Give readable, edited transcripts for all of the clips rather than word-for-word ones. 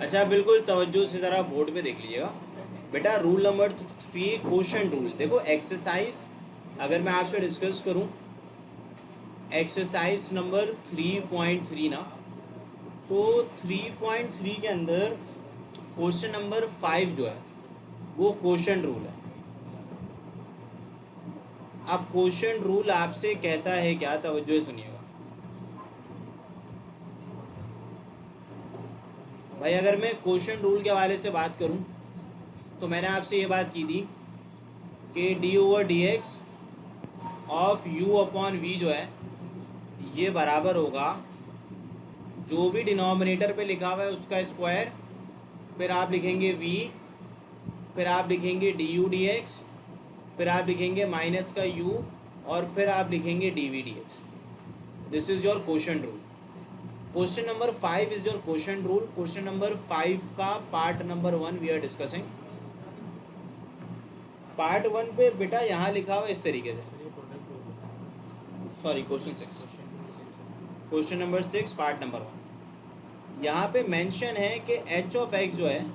अच्छा, बिल्कुल तवज्जो से ज़रा बोर्ड पे देख लीजिएगा बेटा। Rule number 3, question rule. देखो एक्सरसाइज अगर मैं आपसे डिस्कस करूं, एक्सरसाइज नंबर 3.3 ना, तो 3.3 के अंदर क्वेश्चन नंबर 5 जो है वो क्वेश्चन रूल है। अब क्वेश्चन रूल आपसे कहता है क्या, तवज्जो से सुनिएगा भाई। अगर मैं क्वेश्चन रूल के हवाले से बात करूं तो मैंने आपसे ये बात की थी कि d over d x of u upon v जो है ये बराबर होगा जो भी डिनोमिनेटर पे लिखा हुआ है उसका स्क्वायर, फिर आप लिखेंगे v, फिर आप लिखेंगे डी यू डी एक्स, फिर आप लिखेंगे माइनस का u, और फिर आप लिखेंगे d v d x. This is your question rule. Question number 5 is your question rule. Question number 5 का part number 1 we are discussing. Part 1 पे बेटा यहाँ लिखा हुआ इस तरीके से, sorry question 6, question number 6 part number 1। यहाँ पे मेंशन है कि एच ऑफ एक्स जो है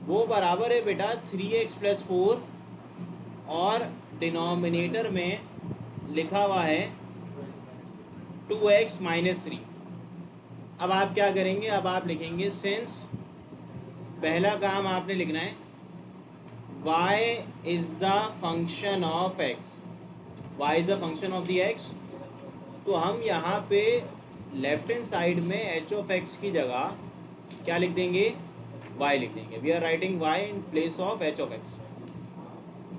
वो बराबर है बेटा 3x+4, और डिनोमिनेटर में लिखा हुआ है 2x-3। अब आप क्या करेंगे, अब आप लिखेंगे सिंस, पहला काम आपने लिखना है y is the function of x, y is the function of the x। तो हम यहाँ पे लेफ्ट हैंड साइड में एच ऑफ एक्स की जगह क्या लिख देंगे, y लिख देंगे। We are writing y in place of H of X.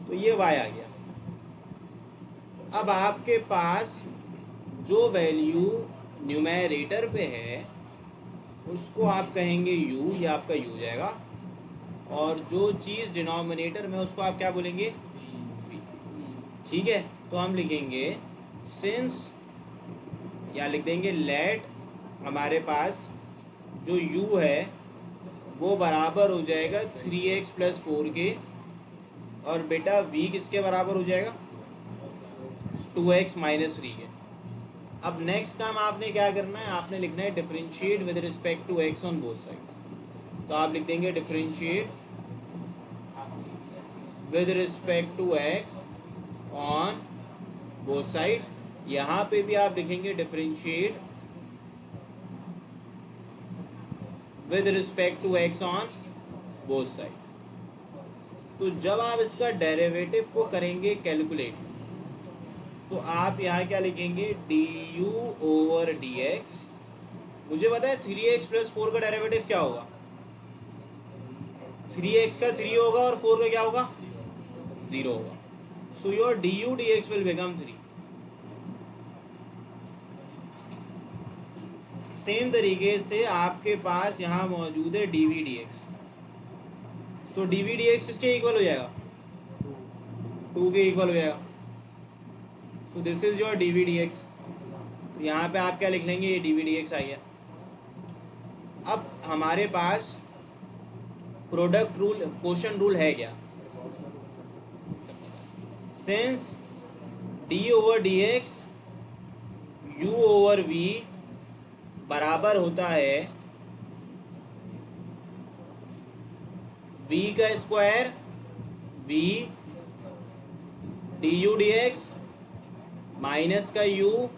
तो ये y आ गया। अब आपके पास जो वैल्यू न्यूमेरेटर पे है उसको आप कहेंगे u, ये आपका u जाएगा, और जो चीज़ डिनोमिनेटर में उसको आप क्या बोलेंगे, v। ठीक है, तो हम लिखेंगे सिंस, या लिख देंगे लेट, हमारे पास जो u है वो बराबर हो जाएगा 3x+4 के, और बेटा v किसके बराबर हो जाएगा, 2x-3 के। अब नेक्स्ट काम आपने क्या करना है, आपने लिखना है differentiate with respect to x on both side. तो आप लिख देंगे differentiate with respect to x on both side. यहाँ पे भी आप लिखेंगे differentiate with respect to x on both side. तो जब आप इसका डेरिवेटिव को करेंगे कैलकुलेट, तो आप यहाँ क्या लिखेंगे, D you over d x. मुझे पता है 3x+4 का डेरिवेटिव क्या होगा, 3x का 3 होगा और 4 का क्या होगा, 0 होगा। So your d u d x will become 3। Same तरीके से आपके पास यहाँ मौजूद है d v d x. So d v d x इसके इक्वल हो जाएगा, 2 के इक्वल हो जाएगा। So this is your d v d x. तो यहाँ पे आप क्या लिख लेंगे, ये डी वी डी एक्स आ गया। अब हमारे पास प्रोडक्ट रूल, क्वेश्चन रूल है क्या, since d over d x u over v बराबर होता है v का square v d u d x minus का u,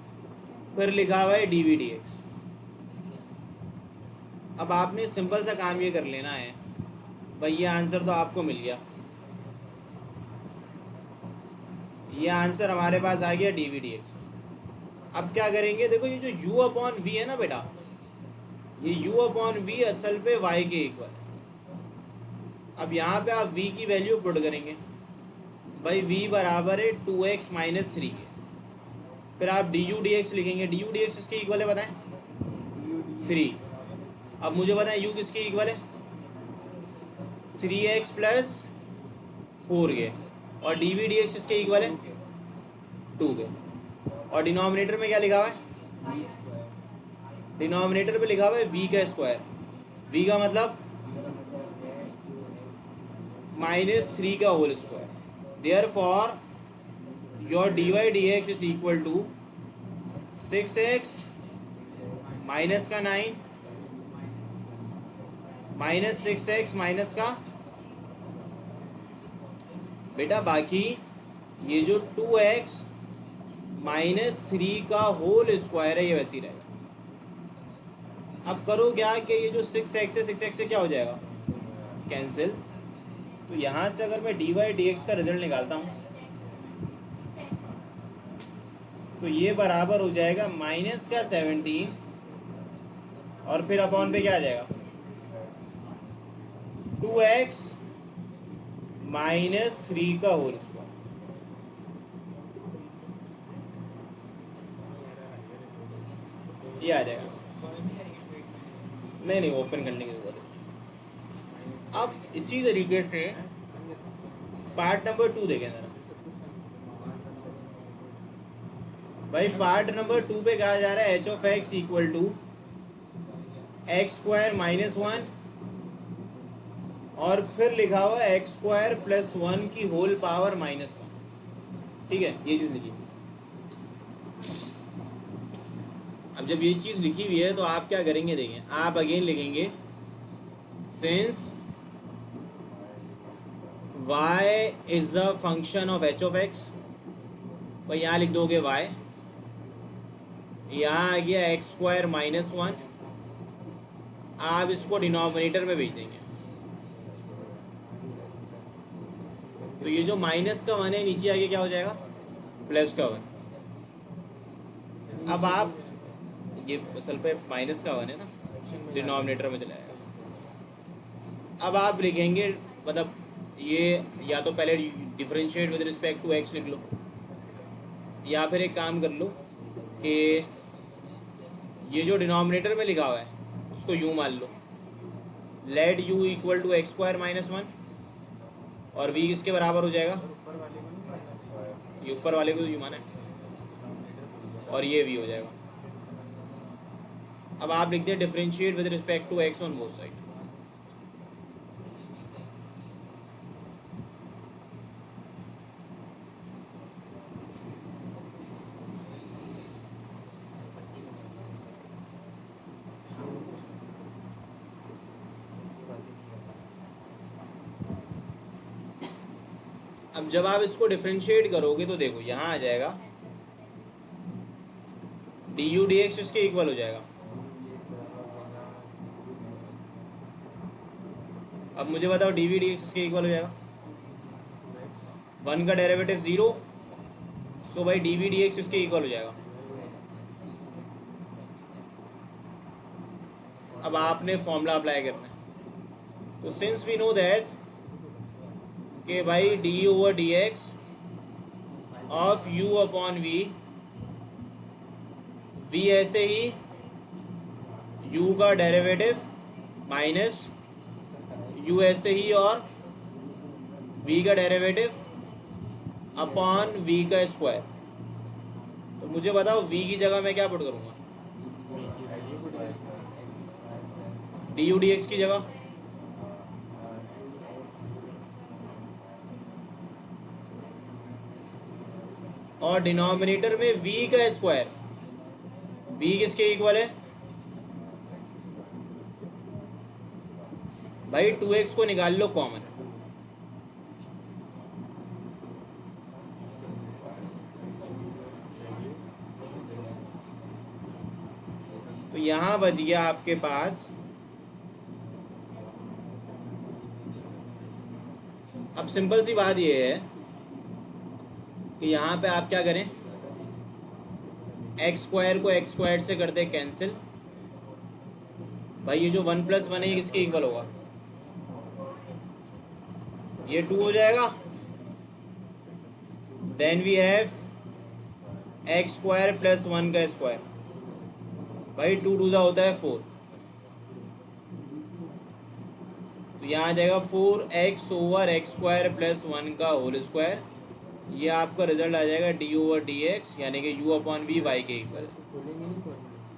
फिर लिखा हुआ है डी वी डी एक्स। अब आपने सिंपल सा काम ये कर लेना है भाई, ये आंसर तो आपको मिल गया, ये आंसर हमारे पास आ गया डी वी डी एक्स। अब क्या करेंगे, देखो ये जो u अपॉन v है ना बेटा, ये u अपॉन v असल पे y के इक्वल है। अब यहाँ पे आप v की वैल्यू पुट करेंगे, भाई v बराबर है 2x-3 के, फिर आप डी यू डी एक्स लिखेंगे। डी यू डी एक्स किसके इक्वल है बताएं, 3। अब मुझे बताएं u किसके इक्वल है, 3x+4 के, और डी वी डी एक्स किसके इक्वल है, 2 के। और डिनोमिनेटर में क्या लिखा हुआ है, डिनोमिनेटर पे लिखा हुआ है v का स्क्वायर। v का मतलब -3 का whole square. Therefore your d y d x is equal to 6x minus का 9 माइनस 6x माइनस का बेटा बाकी ये जो 2x माइनस 3 का होल स्क्वायर है ये वैसे ही रहेगा। अब करो क्या कि ये जो 6x है 6x से क्या हो जाएगा कैंसिल। तो यहाँ से अगर मैं dy dx का रिजल्ट निकालता हूँ तो ये बराबर हो जाएगा माइनस का 17 और फिर अपॉन पे क्या आ जाएगा 2x माइनस 3 का होल स्क्वायर। ये आ जाएगा। नहीं ओपन करने की जरूरत है। अब इसी तरीके से पार्ट नंबर 2 देखें जरा भाई। पार्ट नंबर 2 पे कहा जा रहा है H of X equal to x square minus 1 और फिर लिखा हुआ है एक्स स्क्वायर प्लस 1 की होल पावर माइनस 1। ठीक है, ये चीज़ लिखी। अब जब ये चीज़ लिखी हुई है तो आप क्या करेंगे देखें, आप अगेन लिखेंगे since y is the function of H of x. भाई यहाँ लिख दोगे y, यहाँ आ गया एक्स स्क्वायर माइनस 1, आप इसको डिनोमिनेटर में भेज देंगे। तो ये जो माइनस का 1 है नीचे आगे क्या हो जाएगा प्लस का 1। अब आप ये असल पे माइनस का 1 है ना, डिनोमिनेटर में चला जाएगा। अब आप लिखेंगे मतलब ये या तो पहले differentiate with respect to X लिख लो, या फिर एक काम कर लो कि ये जो डिनोमिनेटर में लिखा हुआ है उसको यू मान लो, let u equal to x square minus 1 और v किसके बराबर हो जाएगा, ये ऊपर वाले को तो यू माना है और ये v हो जाएगा। अब आप लिखते हैं differentiate with respect to X on both side. अब जब आप इसको डिफरेंशिएट करोगे तो देखो यहाँ आ जाएगा डी यू डी एक्स इसके इक्वल हो जाएगा। अब मुझे बताओ डी वी डी एक्स इसके इक्वल हो जाएगा, 1 का डेरिवेटिव 0, सो भाई डी वी डी एक्स इसके इक्वल हो जाएगा। अब आपने फॉर्मूला अप्लाई करना है। तो सिंस वी नो दैट कि भाई d over d x of u upon v, v ऐसे ही u का डेरिवेटिव माइनस u ऐसे ही और v का डेरिवेटिव अपॉन v का स्क्वायर। तो मुझे बताओ v की जगह मैं क्या पुट करूँगा, डी यू डी एक्स की जगह। और डिनोमिनेटर में v का स्क्वायर, v किसके इक्वल है भाई 2x को निकाल लो कॉमन। तो यहां बच गया आपके पास, अब सिंपल सी बात ये है कि यहाँ पे आप क्या करें, एक्स स्क्वायर को एक्स स्क्वायर से कर दे कैंसिल। भाई ये जो 1 + 1 है ये किसके इक्वल होगा, ये 2 हो जाएगा। Then we have X square plus 1 का स्क्वायर, भाई 2 2 होता है 4, तो यहाँ आ जाएगा 4x over x square plus 1 का होल स्क्वायर। ये आपका रिजल्ट आ जाएगा डी ओवर डी एक्स, यानी कि u अपॉन वी वाई के इक्वल।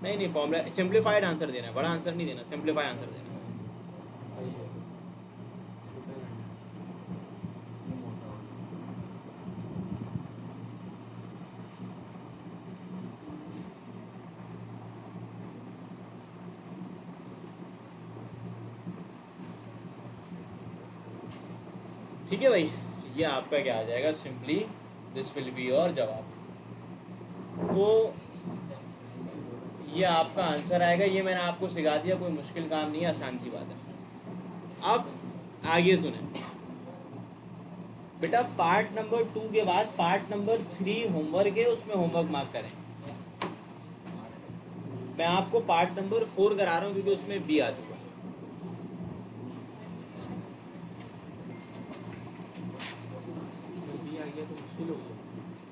नहीं फॉर्मूला सिंप्लीफाइड आंसर देना है, बड़ा आंसर नहीं देना, सिंप्लीफाइड आंसर देना। ठीक है भाई, ये आपका क्या आ जाएगा, simply this will be your जवाब। तो ये आपका आंसर आएगा। ये मैंने आपको सिखा दिया, कोई मुश्किल काम नहीं है, आसान सी बात है। अब आगे सुने बेटा, पार्ट नंबर 2 के बाद पार्ट नंबर 3 होमवर्क है, उसमें होमवर्क मार्क करें। मैं आपको पार्ट नंबर 4 करा रहा हूँ क्योंकि उसमें बी आ चुका है।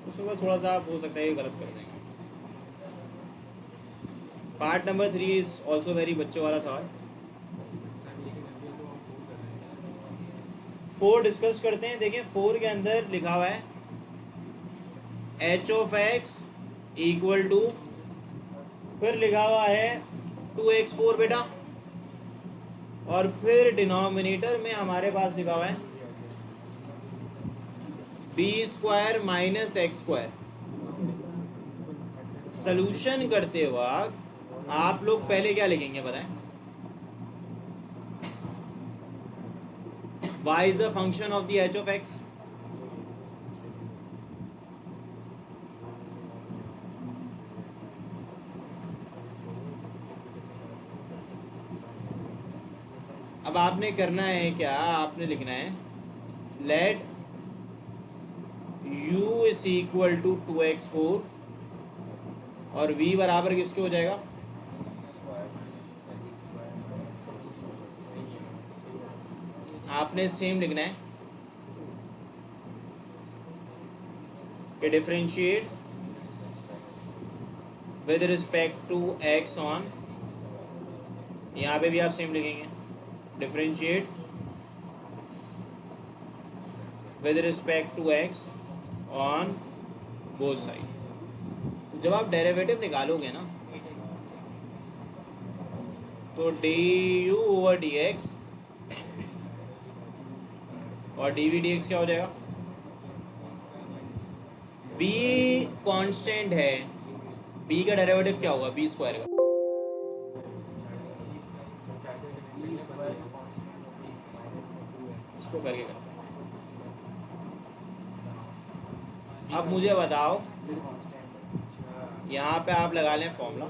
उसमें बस थोड़ा सा हो सकता है ये गलत कर देंगे। Part number 3 is also very बच्चों वाला सवाल। 4 डिस्कस करते हैं। देखिए 4 के अंदर लिखा हुआ है H of X equal to, फिर लिखा हुआ है 2x4 बेटा, और फिर डिनोमिनेटर में हमारे पास लिखा हुआ है B square minus X square. Solution करते वक्त आप लोग पहले क्या लिखेंगे बताएं? y is a function of the h of x। अब आपने करना है क्या, आपने लिखना है let u is equal to 2x4 और v बराबर किसके हो जाएगा? आपने सेम लिखना है कि differentiate with respect to x on, यहाँ पे भी आप सेम लिखेंगे differentiate with respect to x on both side. तो जब आप डेरिवेटिव निकालोगे ना तो du ओवर dx और dv dx क्या हो जाएगा? b कांस्टेंट है, b का डेरिवेटिव क्या होगा? b स्क्वायर का। इसको करके करते हैं। अब मुझे बताओ, यहाँ पे आप लगा लें फॉर्मूला,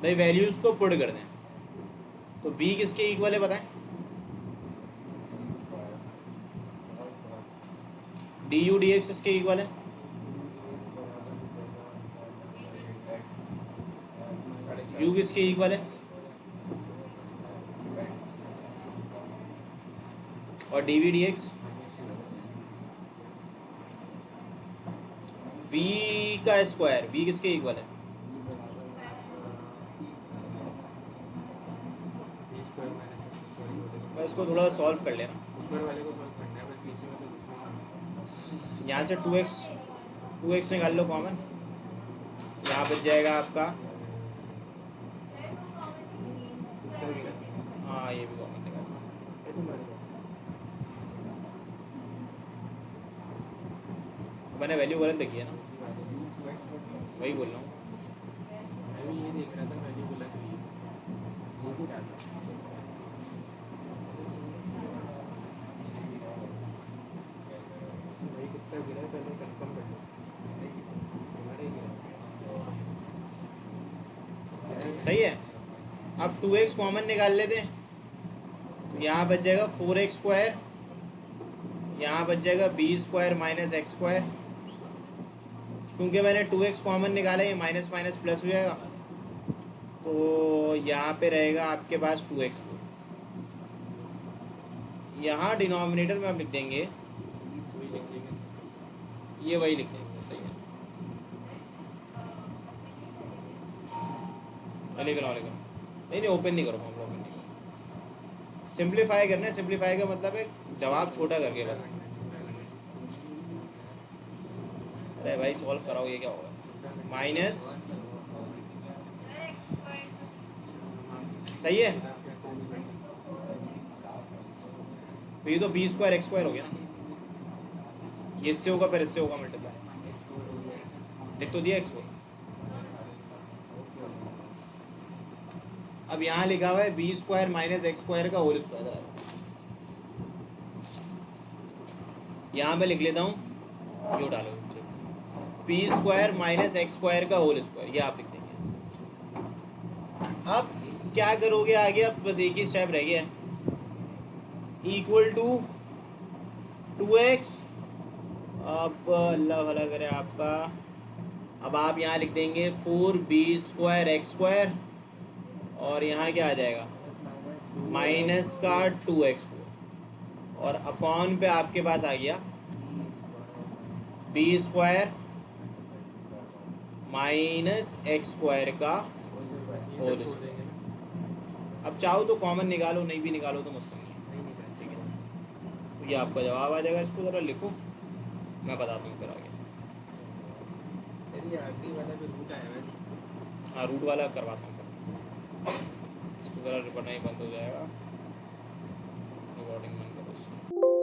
भाई वैल्यूज को पुट कर दें। तो v किसके इक्वल है बताएं? du dx किसके इक्वल है? u किसके इक्वल है? और dv dx v का स्क्वायर, v किसके इक्वल है? इसको थोड़ा सॉल्व कर लेना। यहाँ से 2x निकाल लो कॉमन, यहाँ बच जाएगा आपका, हाँ ये भी कॉमन निकाल लो। मैंने वैल्यू गलत लिखी है ना, वही बोल रहा हूँ। सही है। अब 2x कॉमन निकाल लेते हैं, तो यहाँ बच जाएगा 4x स्क्वायर, यहाँ बच जाएगा B square minus X square. क्योंकि मैंने 2x कॉमन निकाला, ये माइनस माइनस प्लस हो जाएगा, तो यहाँ पे रहेगा आपके पास 2x4। यहाँ डिनोमिनेटर में आप लिख देंगे, ये वही लिख देंगे। सही है, लिख लो। नहीं ओपन नहीं करो, हम ओपन नहीं करो। सिंप्लीफाई करना है, सिंप्लीफाई का मतलब है जवाब छोटा करके बताना। अरे भाई सॉल्व कराओ, ये क्या होगा? माइनस सही है, तो ये तो बी स्क्वायर एक्स स्क्वायर हो गया ना, ये इससे होगा फिर इससे होगा मल्टीप्लाई, लिख तो दिया एक्स फोर। अब यहाँ लिखा हुआ है B square minus X square का होल स्क्वायर, यहाँ मैं लिख लेता हूँ, यो डालो B square minus X square का होल स्क्वायर, ये आप लिख देंगे। अब क्या करोगे आगे, अब बस एक ही स्टेप रह गया है, इक्वल टू 2x। अब अल्लाह भला करे आपका, अब आप यहाँ लिख देंगे 4b स्क्वायर एक्स स्क्वायर, और यहाँ क्या आ जाएगा माइनस का 2x4, और अपॉन पे आपके पास आ गया B square minus X square का होल स्क्वायर। अब चाहो तो कॉमन निकालो, नहीं भी निकालो तो मसला नहीं है, ठीक है। तो ये आपका जवाब आ जाएगा, इसको ज़रा लिखो, मैं बताता हूँ फिर आगे। हाँ रूट वाला करवाता हूँ फिर, इसको ज़रा रिकॉर्ड नहीं बंद हो जाएगा, रिकॉर्डिंग बंद करो इसको।